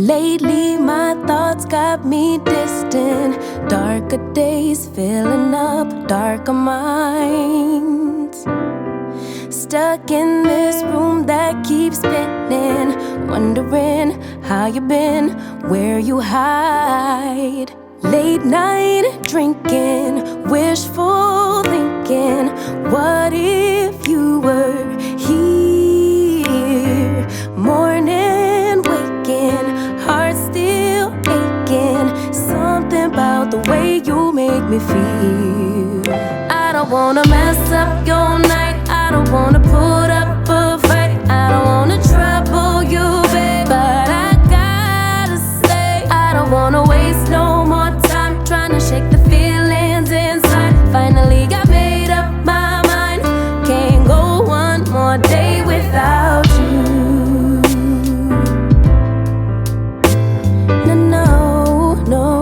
Lately my thoughts got me distant. Darker days filling up darker minds. Stuck in this room that keeps spinning, wondering how you been, where you hide. Late night drinking, wishful thinking, what if you were here? Morning waking, heart still aching, something about the way you make me feel. I don't wanna mess up your night, I don't wanna put up a fight, I don't wanna trouble you, babe, but I gotta say, I don't wanna waste no more time trying to shake the feelings inside. Finally got made up my mind, can't go one more day without you. No, no, no.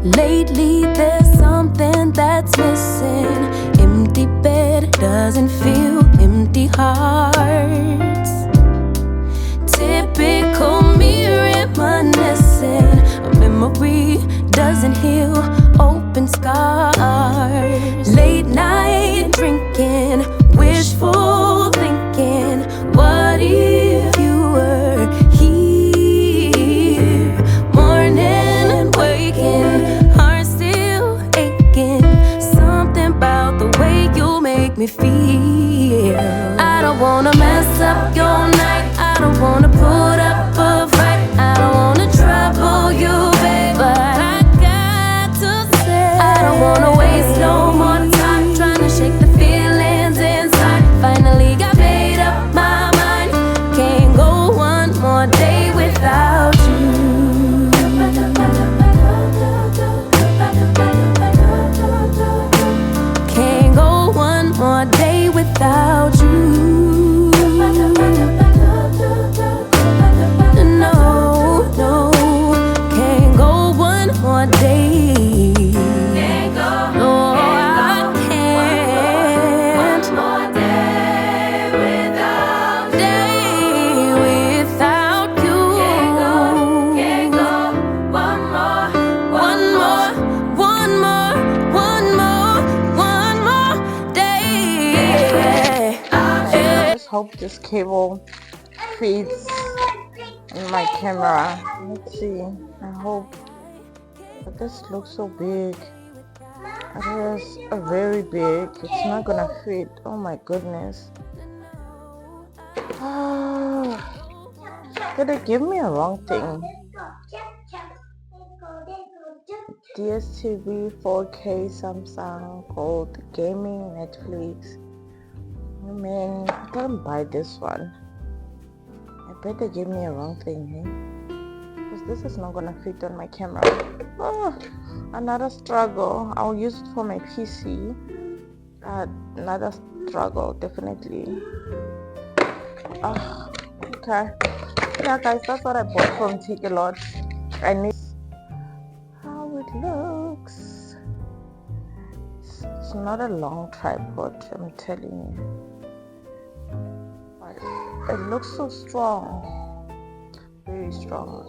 Lately there's something that's missing. Empty bed doesn't feel empty hearts. Typical me reminiscing. A memory doesn't heal open scars. Late night drinking, wishful thinking, what if you were here? Morning and waking, heart still aching, something about the way you make me feel. I don't wanna mess up your night, I don't wanna put up a fight, I don't wanna trouble you, babe, but I got to say, I don't wanna waste no more time trying to shake the feelings inside. Finally got made up my mind, can't go one more day without you. Can't go one more day without you. No, no, can't go one more day. No, I can't. One more day without you. Can't go one more day. I just hope this cable fits in my camera. Let's see. I hope. But this looks so big. It is very big. It's not gonna fit. Oh my goodness. Did they give me a wrong thing? DSTV 4K Samsung Gold Gaming Netflix. I mean, I couldn't buy this one. I bet they gave me a wrong thing, eh? Because this is not gonna fit on my camera. Another struggle. I'll use it for my PC. Another struggle, definitely. Okay. Yeah, guys, that's what I bought from Take a Lot. I need how it looks. It's not a long tripod, I'm telling you. But it looks so strong, very strong.